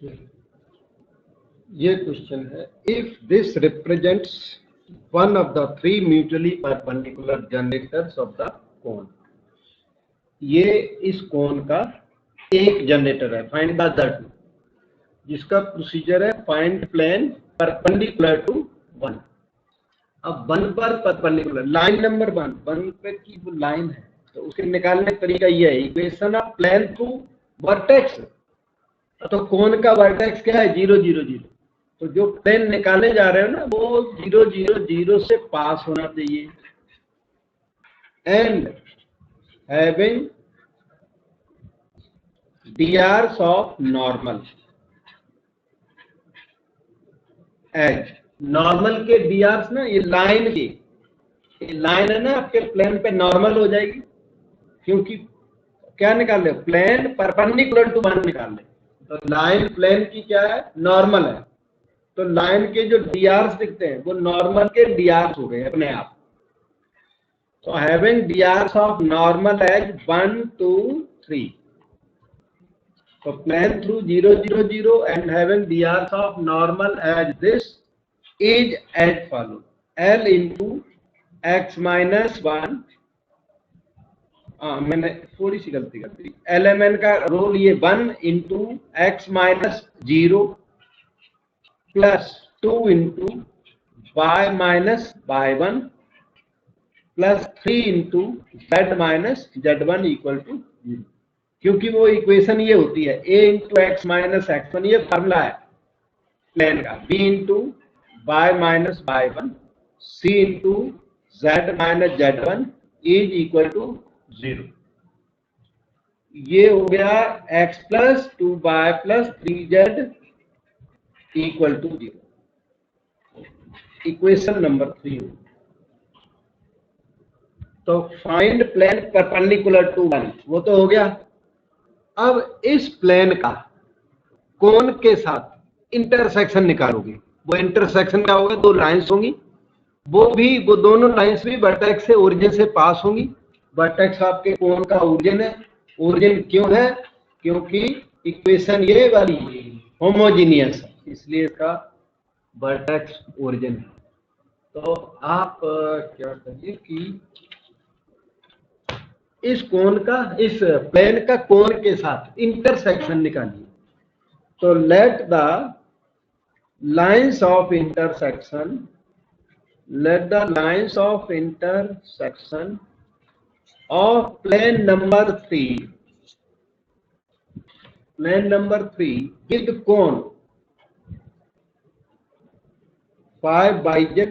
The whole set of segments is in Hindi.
ये क्वेश्चन है, if this represents one of the three mutually perpendicular generators of the cone. ये इस कोन का एक जनरेटर है, फाइंड द अदर टू, जिसका प्रोसीजर है find plane perpendicular to one. अब वन पर परपेंडिकुलर लाइन नंबर वन पे की वो लाइन है, तो उसके निकालने का तरीका ये है, equation of plane through vertex. तो कोन का वर्टेक्स क्या है? 0 0 0। तो जो प्लेन निकाले जा रहे हो ना, वो 0 0 0 से पास होना चाहिए। And having drs of normal as, normal के drs ना, ये लाइन की, ये लाइन है ना आपके प्लेन पे नॉर्मल हो जाएगी, क्योंकि क्या निकाल रहे हो? प्लेन परपेंडिकुलर टू वन निकाल रहे। तो लाइन प्लेन की क्या है? नॉर्मल है। तो लाइन के जो drs दिखते हैं वो नॉर्मल के drs हो गए अपने आप। तो having drs of normal as 1 2 3, so plan through 0 0 0 and having drs of normal as this is as follows: L into x minus 1, मैंने थोड़ी सी गलती कर दी, LMN का रोल ये 1 into x minus 0 plus 2 into y minus y1 plus 3 into z minus z1 equal to 0। क्योंकि वो इक्वेशन ये होती है a into x minus x1, ये फॉर्मूला है प्लेन का, b into y minus y1 c into z minus z1 is equal to 0। ये हो गया x plus 2y plus 3z equal to 0, equation number 3। तो find plane perpendicular to one, वो तो हो गया। अब इस प्लेन का कोन के साथ इंटरसेक्शन निकालोगे। वो इंटरसेक्शन क्या होगा? दो लाइंस होंगी, वो दोनों लाइंस भी वर्टेक्स से ओरिजिन से पास होंगी। वर्टेक्स आपके कोन का ओरिजिन है। ओरिजिन क्यों है? क्योंकि इक्वेशन ये वाली होमोजीनियस है, इसलिए इसका वर्टेक्स ओरिजिन है। तो आप क्या करिए कि इस कोन का, इस प्लेन का कोन के साथ इंटरसेक्शन निकालिए। तो let the lines of intersection, let the lines of intersection of plane number 3, plane number 3 with cone 5yz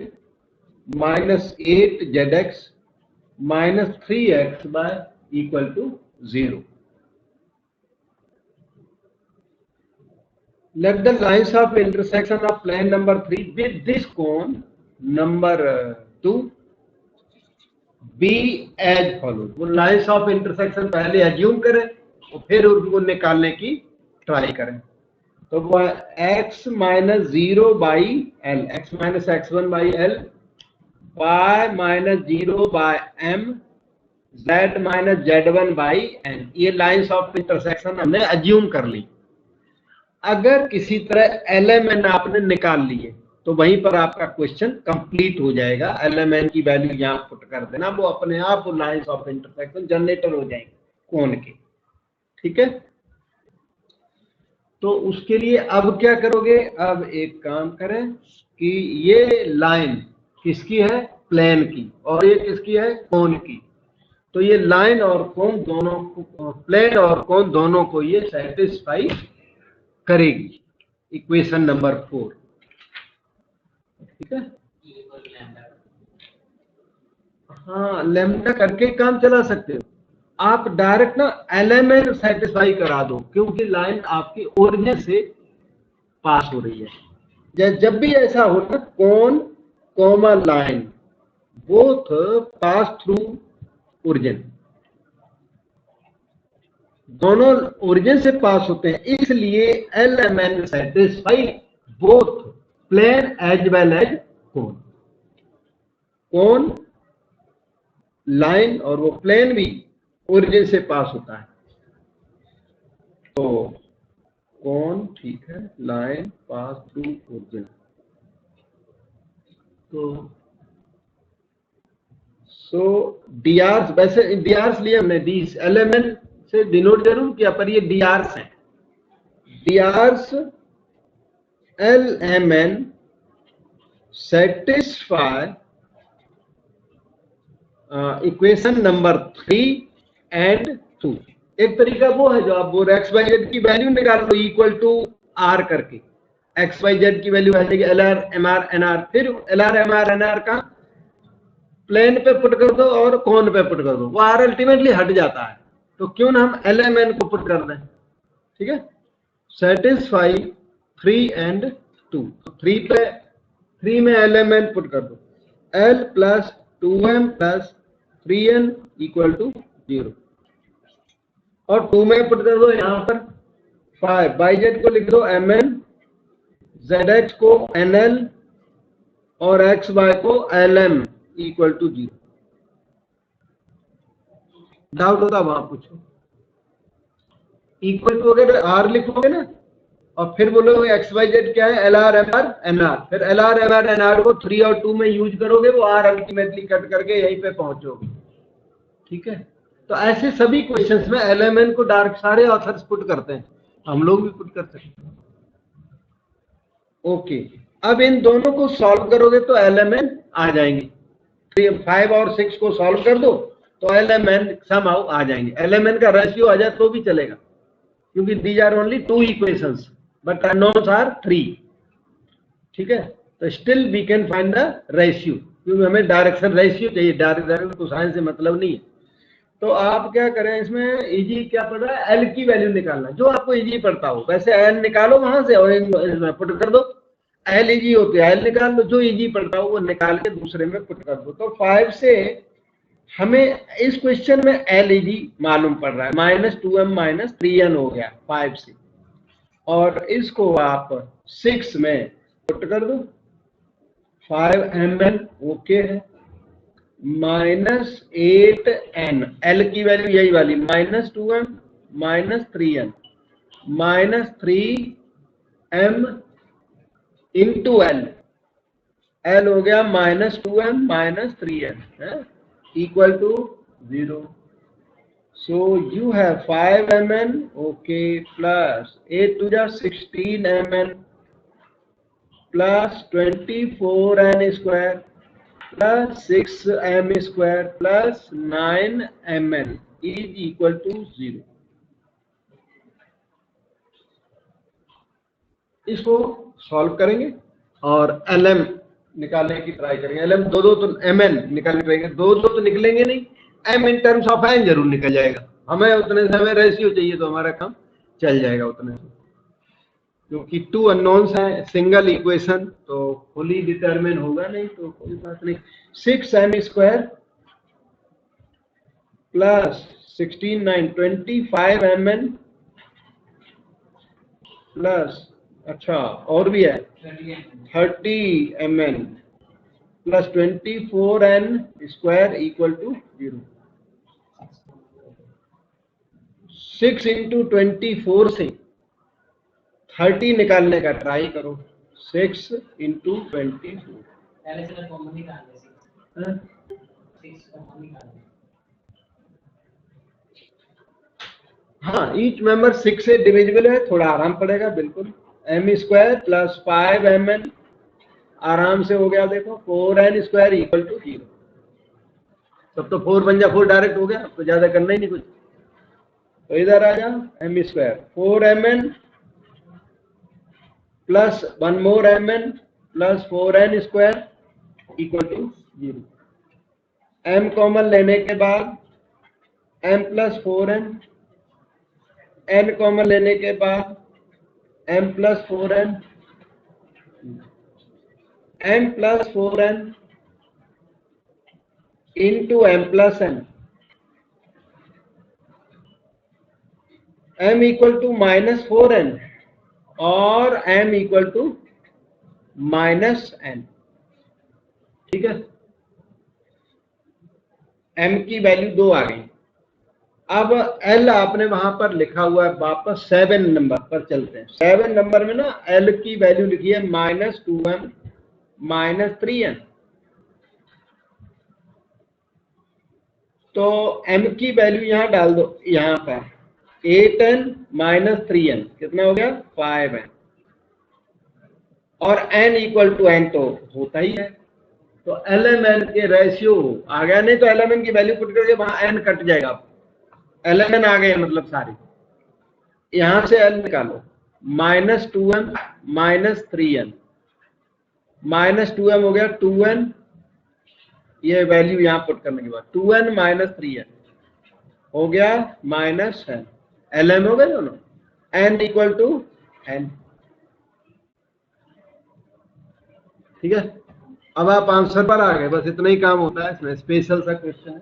minus 8zx minus 3x by equal to 0. Let the lines of intersection of plane number 3 with this cone number 2 be as follows. वो lines of intersection पहले assume करें और फिर उनको निकालने की ट्राई करें। तो वो x minus 0 by L, x minus x1 by L, y minus 0 by m, z minus z1 by n। ये लाइंस ऑफ इंटरसेक्शन हमने अज्यूम कर ली। अगर किसी तरह LMN आपने निकाल लिए तो वहीं पर आपका क्वेश्चन कंप्लीट हो जाएगा। LMN की वैल्यू यहाँ पुट कर देना, वो अपने आप लाइंस ऑफ इंटरसेक्शन जनरेटर हो जाएंगे कोन के। ठीक है, तो उसके लिए अब क्या करोगे? अब एक काम करें कि ये लाइन किसकी है? प्लेन की, और ये किसकी है? कोन की। तो ये लाइन और कोन दोनों को, प्लेन और कोन दोनों को ये सेटिस्फाई करेगी। Equation number 4। ठीक है, हाँ, लैम्डा करके काम चला सकते हो आप। डायरेक्ट ना LMN सेटिस्फाई करा दो, क्योंकि लाइन आपकी ओरिजिन से पास हो रही है। जब भी ऐसा हो ना, cone comma line both pass through origin, दोनों ओरिजिन से पास होते हैं, इसलिए LMN satisfy both plane as well as cone. Cone line और वो प्लेन भी ओरिजिन से पास होता है। तो कोन ठीक है, लाइन पास थ्रू ओरिजिन। तो सो डीआर्स, वैसे डीआर्स लिए हमने, डी एलएमएन से डिनोट जरूर किया, पर ये डीआर्स है। DRs LMN satisfy equation number 3 and 2। एक तरीका वो है जो आप बोल रहे एक्स वाई जेड की वैल्यू निकाल लो इक्वल टू आर करके, एक्स वाई जेड की वैल्यू आ जाएगी L R M R N R, फिर L R M R N R का प्लेन पे पुट कर दो और कौन पे पुट कर दो, वो आर अल्टीमेटली हट जाता है। तो क्यों ना हम एल एम एन को पुट कर दें, ठीक है। सेटिस्फाई 3 एंड 2, 3 में एल एम एन पुट कर दो, L plus 2m plus 3n equal to 0, और 2 में पुट कर दो यहां पर 5, बाई जेड को लिख दो mn, zx को nl और xy को lm इक्वल टू 0। डाउट होता वहां पूछो। इक्वल टू अगर r लिखोगे ना और फिर बोलोगे एक्स वाई जेड क्या है, L R M R N R, फिर L R M R N R को 3 और 2 में यूज करोगे, वो आर अल्टीमेटली कट करके यहीं पे पहुंचोगे, ठीक है। तो ऐसे सभी क्वेश्चंस में एलएमएन को डार्क सारे ऑथर्स पुट करते हैं, हम लोग भी पुट कर सकते हैं। ओके, अब इन दोनों को सॉल्व करोगे तो एलएमएन आ जाएंगे। 5 और 6 को सॉल्व कर दो तो एलएमएन समहाउ आ जाएंगे। एलएमएन का रेशियो आ जाए तो भी चलेगा, क्योंकि these are only 2 equations but unknowns are 3, ठीक है। तो still we can find the ratio, क्योंकि हमें डायरेक्शन रेशियो चाहिए, डायरेक्शन कोसाइन से मतलब नहीं है। तो आप क्या करें, इसमें इजी क्या पड़ रहा है, एल की वैल्यू निकालना, जो आपको इजी पड़ता हो। वैसे एल निकालो वहां से और इसमें पुट कर दो, एल इजी होती है, एल निकाल लो, जो इजी पड़ता हो वो निकाल के दूसरे में पुट कर दो। तो 5 से हमें इस क्वेश्चन में एल इजी मालूम पड़ रहा है, -2m - 3n हो गया 5 से, और इसको आप 6 में पुट कर दो, 5mn ओके है, -8n, एल की वैल्यू यही वाली, -2m - 3n, -3m into L, L हो गया -2m - 3n equal to 0। So you have 5mn okay plus 8 to 16mn plus 24n square plus 6m square plus 9mn is equal to 0। इसको सॉल्व करेंगे और lm निकालने की ट्राई करेंगे। lm दो तो mn निकालने की ट्राई करेंगे, दो तो निकलेंगे नहीं, m in terms of n जरूर निकल जाएगा। हमें उतने से हमें रेशियो चाहिए तो हमारा काम चल जाएगा उतने से, क्योंकि 2 अननोन्स हैं, सिंगल इक्वेशन तो फुली डिटरमिन होगा नहीं, तो कोई बात नहीं। 6m square plus 16 9 25mn plus, अच्छा और भी है 30mn plus 24n square equal to 0। 6 into 24 से 30 निकालने का ट्राई करो, 6 इंटू 24। हाँ, ईच मेंबर 6 से डिविजिबल है, थोड़ा आराम पड़ेगा बिल्कुल। m स्क्वायर प्लस 5mn आराम से हो गया, देखो 4n स्क्वायर इक्वल टू 0। तब तो 4 बन जा 4 डायरेक्ट हो गया, तो ज्यादा करना ही नहीं कुछ। तो इधर आ जा, m square 4mn plus 1 more mn plus 4n square equal to 0। m common लेने के बाद m plus 4n, n common लेने के बाद m plus 4n, m plus 4n into m plus n, m equal to -4n और m इक्वल टू -n, ठीक है। m की वैल्यू 2 आ गई। अब एल आपने वहां पर लिखा हुआ है, वापस 7 नंबर पर चलते हैं। 7 नंबर में ना एल की वैल्यू लिखी है -2m -3n। तो m की वैल्यू यहां डाल दो, यहां पर 8n -3n कितना हो गया 5n, और n इक्वल टू n तो होता ही है, तो LMN के रेशियो आ गया। नहीं तो LMN की वैल्यू पुट करके वहां n कट जाएगा, LMN आ गए मतलब सारे। यहां से l निकालो, -2m -3n, -2m हो गया 2n, ये वैल्यू यहां पुट करने के बाद 2n -3n हो गया -n, LM हो गए दोनों, n इक्वल टू n। ठीक है, अब आप आंसर पर आ गए, बस इतना ही काम होता है इसमें। स्पेशल सा क्वेश्चन है,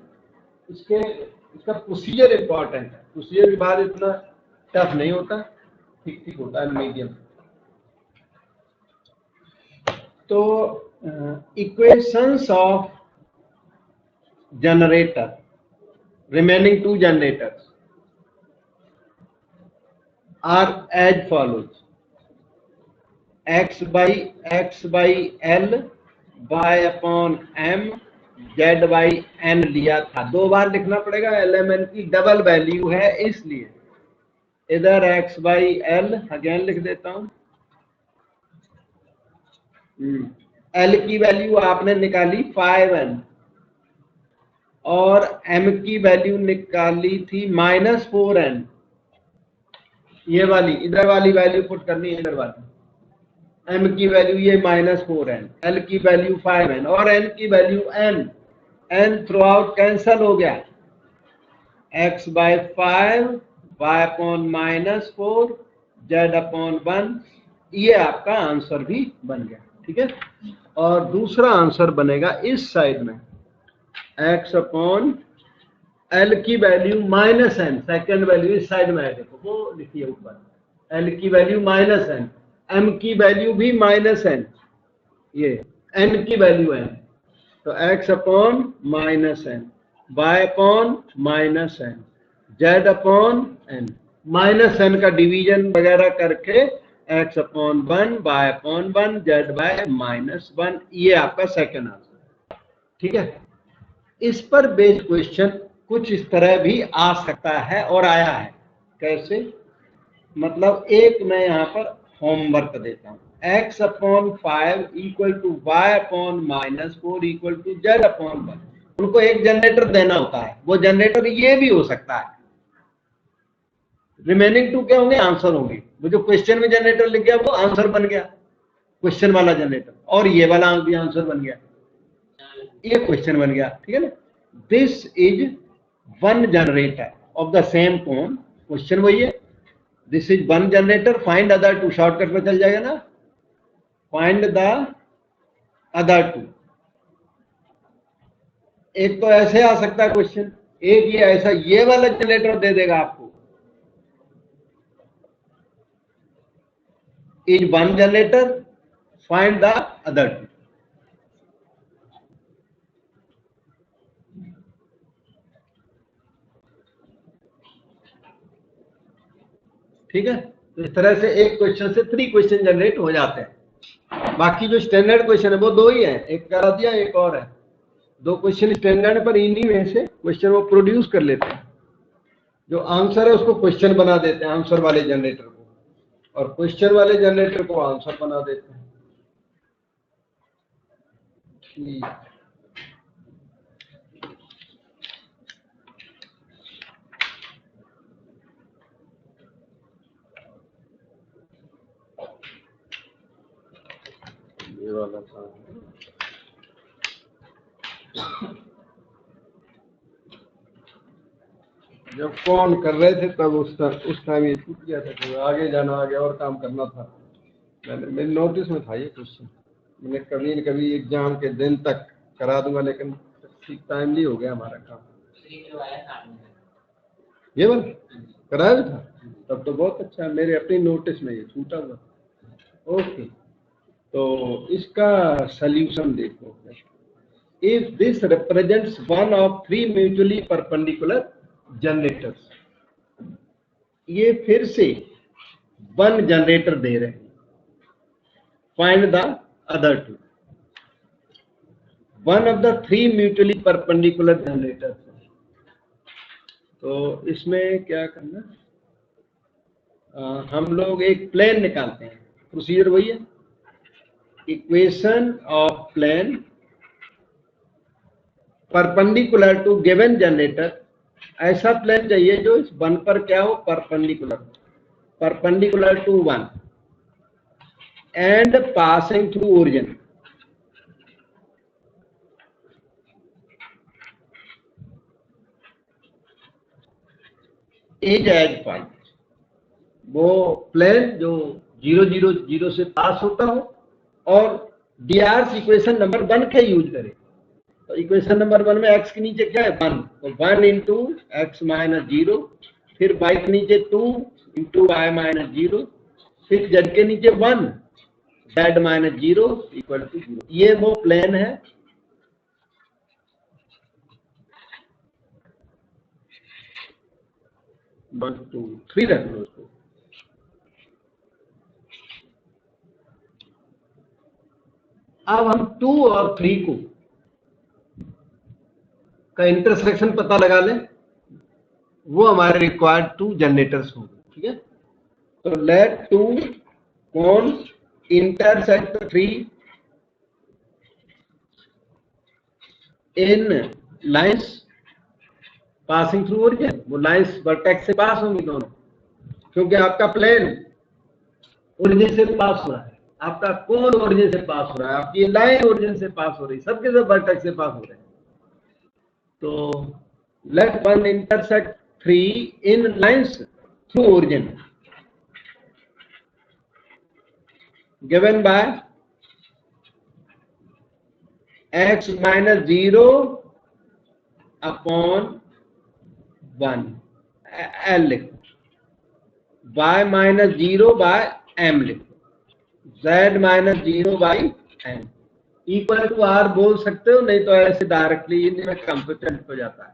इसका प्रोसीजर इंपॉर्टेंट है, प्रोसीजर के बाद इतना टफ नहीं होता, ठीक ठीक होता है, मीडियम। तो equations of generator, remaining 2 generators are as follows, x by l y upon m z by n लिया था, 2 बार लिखना पड़ेगा, LMN की डबल वैल्यू है इसलिए। इधर x by l अगेन लिख देता हूं, l की वैल्यू आपने निकाली 5n और m की वैल्यू निकाली थी -4n। ये वाली इधर वाली वैल्यू पुट करनी है, इधर वाली m की वैल्यू ये -4n, l की वैल्यू 5n और n की value n through out cancel हो गया, x by 5 y upon -4 z upon 1, ये आपका आंसर भी बन गया। ठीक है, और दूसरा आंसर बनेगा इस साइड में, x अपॉन l की वैल्यू -n, सेकेंड वैल्यू इस साइड में है, देखो वो लिखिए ऊपर, l की वैल्यू -n, m की वैल्यू भी -n, ये n की वैल्यू है, तो x upon -n, y upon -n, z upon n, -n का डिवीजन वगैरह करके x upon 1, y upon 1, z by -1, ये आपका सेकेंड आंसर। ठीक है, इस पर बेस्ड क्वेश्चन कुछ इस तरह भी आ सकता है और आया है। कैसे, मतलब एक मैं यहाँ पर होमवर्क देता हूँ, x upon 5 equal to y upon -4 equal to z upon 1, उनको एक जनरेटर देना होता है, वो जनरेटर ये भी हो सकता है। रिमेनिंग 2 क्या होंगे, आंसर होंगे। वो जो क्वेश्चन में जनरेटर लिख गया वो आंसर बन गया, क्वेश्चन वाला जनरेटर, और ये वाला भी आंसर बन गया, ये क्वेश्चन बन गया। ठीक है ना, this is one generator of the same cone, question वही है, this is one generator, find other two, shortcut में चल जाएगा ना, फाइंड द अदर टू। एक तो ऐसे आ सकता है क्वेश्चन, एक ये ऐसा, ये वाला जनरेटर दे देगा आपको, is one generator, find the other two. ठीक है, तो इस तरह से एक क्वेश्चन से 3 क्वेश्चन जनरेट हो जाते हैं। बाकी जो स्टैंडर्ड क्वेश्चन है वो 2 ही है, एक करा दिया, एक और है, 2 क्वेश्चन स्टैंडर्ड, पर इन्हीं में से क्वेश्चन वो प्रोड्यूस कर लेते हैं, जो आंसर है उसको क्वेश्चन बना देते हैं, आंसर वाले जनरेटर को, और क्वेश्चन वाले जनरेटर को आंसर बना देते हैं। ठीक, ये वाला था, जब फोन कर रहे थे तब उस टाइम ये छूट गया था, तो आगे जाना, आगे और काम करना था। मेरे नोटिस में था ये क्वेश्चन, मैंने कभी न कभी एग्जाम के दिन तक करा दूंगा, लेकिन ठीक टाइमली हो गया हमारा काम। ये वाला कराया भी था, तब तो बहुत अच्छा है, मेरे अपनी नोटिस में ये छूटा हुआ। ओके, तो इसका सल्यूशन देखो, if this represents one of 3 mutually perpendicular generators, ये फिर से 1 जनरेटर दे रहे हैं। Find the other 2। One of the 3 mutually perpendicular generators. तो इसमें क्या करना, हम लोग एक प्लेन निकालते हैं। प्रोसीजर वही है, equation of plane perpendicular to given generator. ऐसा प्लेन चाहिए जो इस 1 पर क्या हो, perpendicular to 1 and passing through origin. As five, वो प्लेन जो 0 0 0 से पास होता हो और डीआर इक्वेशन नंबर 1 का यूज करें। तो इक्वेशन नंबर 1 में x के नीचे क्या है, 1, तो 1 इंटू एक्स माइनस 0, फिर y के नीचे 2 इंटू वाई माइनस 0, फिर z के नीचे 1, z माइनस 0 इक्वल टू 0। ये वो प्लेन है। वन टू थ्री रख लो उसको। अब हम 2 और 3 को का इंटरसेक्शन पता लगा लें, वो हमारे रिक्वायर्ड 2 जनरेटर्स होंगे। ठीक है, तो लेट 2 कौन intersect 3 in lines passing through origin. वो लाइंस वर्टेक्स से पास होंगी दोनों, क्योंकि आपका प्लेन ओरिजिन से पास हो रहा है, आपका कोण ओरिजिन से पास हो रहा है, आपकी लाइन ओरिजिन से पास हो रही है, सबके सब वर्टेक्स से पास हो रहे हैं। तो let 1 intersect 3 in lines through origin given by x minus 0 upon 1 l लिखो, y माइनस 0 बाय m लिखो, z minus 0 by m equal to r बोल सकते हो, नहीं तो ऐसे डायरेक्टली इनमें कंप्यूटेंट हो जाता है।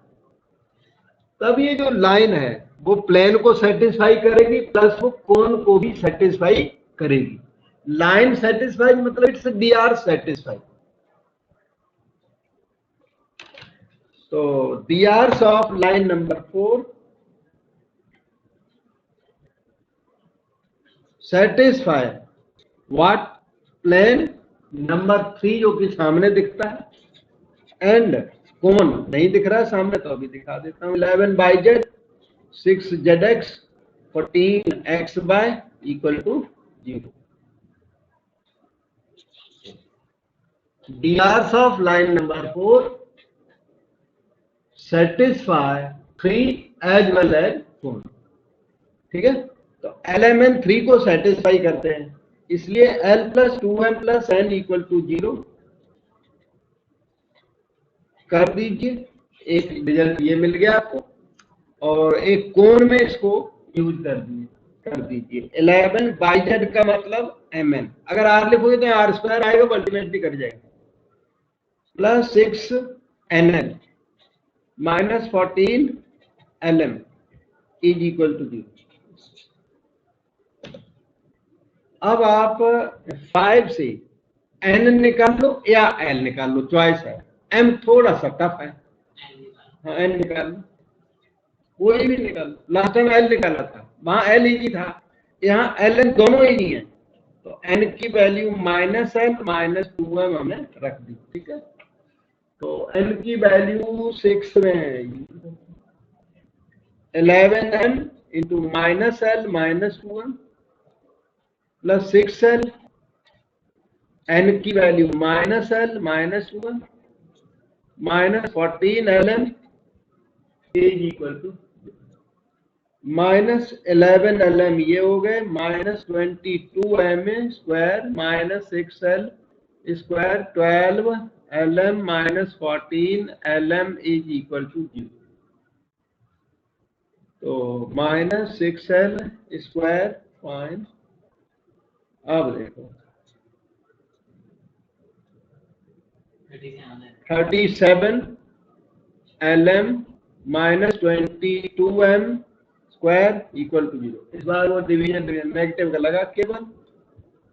तब ये जो लाइन है वो प्लेन को सेटिस्फाई करेगी प्लस वो कोण को भी सेटिस्फाई करेगी। लाइन सेटिस्फाई मतलब इट्स डी आर सेटिस्फाई। तो D Rs of line number 4 satisfy what, plane number 3 जो कि सामने दिखता है, एंड कोण नहीं दिख रहा है सामने, तो अभी दिखा देता हूं। 11 by z 6 z x 14 x by equal to 0। DRs of line number 4 satisfy 3 as well as 4। ठीक है, तो LMN 3 को सेटिस्फाई करते हैं, इसलिए L plus 2M plus N equal to 0 कर दीजिए। एक रिजल्ट ये मिल गया आपको, और एक कोण में इसको यूज कर दीजिए। 11 बाई जेड का मतलब MN, अगर R लिखोगे तो R स्क्वायर आएगा, अल्टीमेटली कट जाएगा, plus 6 NL minus 14 LM is equal to 0। अब आप 5 से N निकाल लो या L निकाल लो, चॉइस है। M थोड़ा सा टफ है, हाँ N निकाल लो, कोई भी निकाल लो। लास्ट टाइम L निकाला था, वहां L इजी था, यहाँ LN दोनों इजी हैं। तो N की वैल्यू -L माइनस 2M हमने रख दी। ठीक है, तो N की वैल्यू 6 में है, 11M into -L minus 2M plus 6L, N की value -L minus 2M minus 14LM is equal to -11LM ये हो गए, minus 22M square minus 6L square 12LM minus 14LM is equal to 0। तो -6L स्क्वायर फाइन। अब देखो 37 LM minus 22m square equal to 0। इस बार वो डिवीजन नेगेटिव का लगा केवल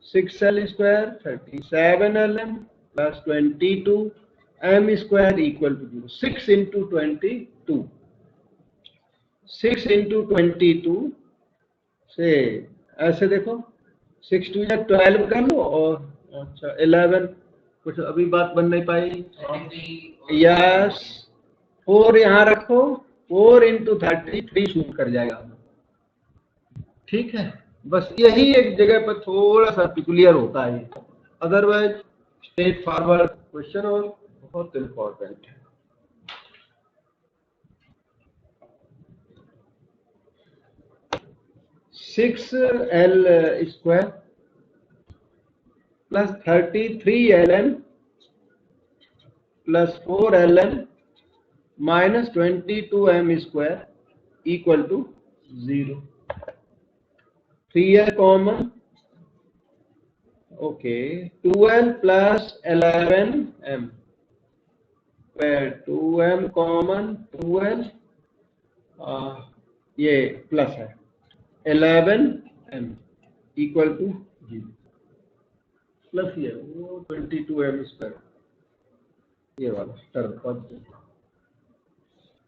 6l square 37lm plus 22m square equal to 0। 6 into 22 6 into 22 से ऐसे देखो 6 2 या 12 कर लो और अच्छा 11 कुछ अभी बात बन नहीं पाई। यस 4 यहाँ रखो 4 इंटू 33 शूट कर जाएगा। ठीक है, बस यही एक जगह पर थोड़ा सा पिकुलियर होता है, अदरवाइज स्ट्रेट फॉरवर्ड क्वेश्चन और बहुत इंपॉर्टेंट है। Six L square plus 33ln plus 4ln minus 22m square equal to 0। 3l common, okay 2l plus 11m, 2m common 2l ये प्लस है 11m इक्वल टू 0 प्लस ये वो 22m स्क्वायर ये वाला टर्म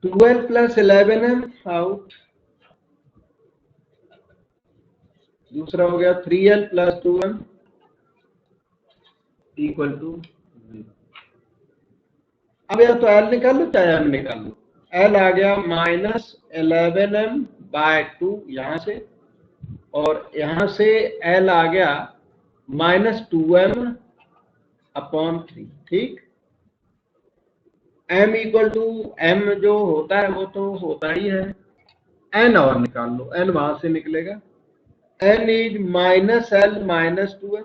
12 प्लस 11m आउट। दूसरा हो गया 3l plus 2m equal to 0। अब या तो l निकाल लो चाहे m निकाल लो। l आ गया माइनस 11m बाय 2 यहां से, और यहां से l आ गया माइनस 2m अपॉन 3। ठीक, m इक्वल टू m जो होता है वो तो होता ही है। n और निकाल लो, n वहां से निकलेगा। n is minus l minus 2m,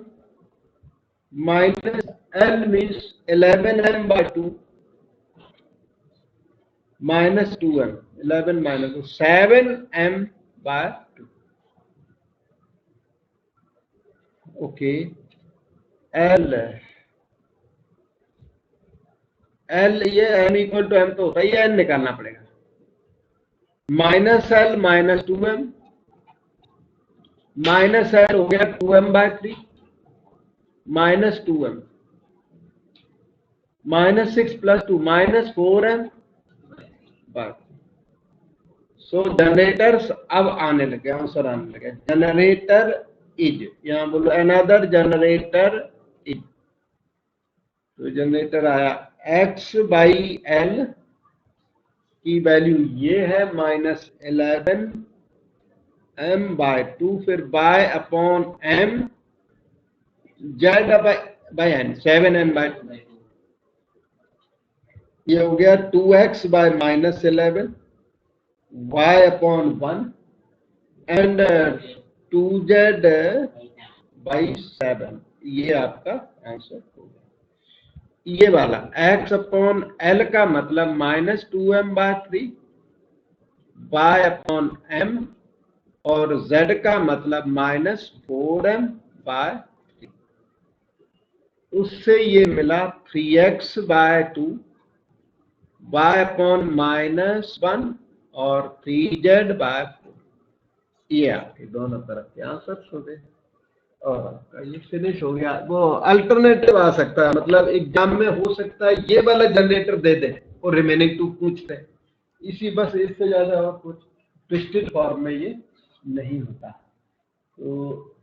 minus l means 11m by 2 minus 2m, 11 minus 7m by 2। Okay l ये m इक्वल टू m तो होता ही है, n निकालना पड़ेगा। Minus l minus 2m, minus l हो गया 2m by 3 minus 2m, minus 6 plus 2 minus 4m by. So generators अब आने लगे, आंसर आने लगे। जनरेटर इज, यहां बोलो अनदर जनरेटर इज, तो जनरेटर आया x बाई एल की वैल्यू ये है माइनस 11m बाय 2, फिर by upon m z by n 7m by 2, ये हो गया 2x by minus 11 y upon 1 and 2z by 7। ये आपका आंसर होगा। ये वाला x अपॉन l का मतलब minus 2m by 3 y upon m, और z का मतलब माइनस 4m बाय 3। उससे ये मिला 3x bye 2 y upon minus 1 और 3z बाय 4। ये आपके दोनों तरफ के आंसर हो गए और आपका ये फिनिश हो गया। वो अल्टरनेटिव आ सकता है, मतलब एग्जाम में हो सकता है ये वाला जनरेटर दे दे और रिमेनिंग 2 पूछते हैं इसी, बस इससे ज्यादा और कुछ ट्विस्टेड फॉर्म में ये नहीं होता। तो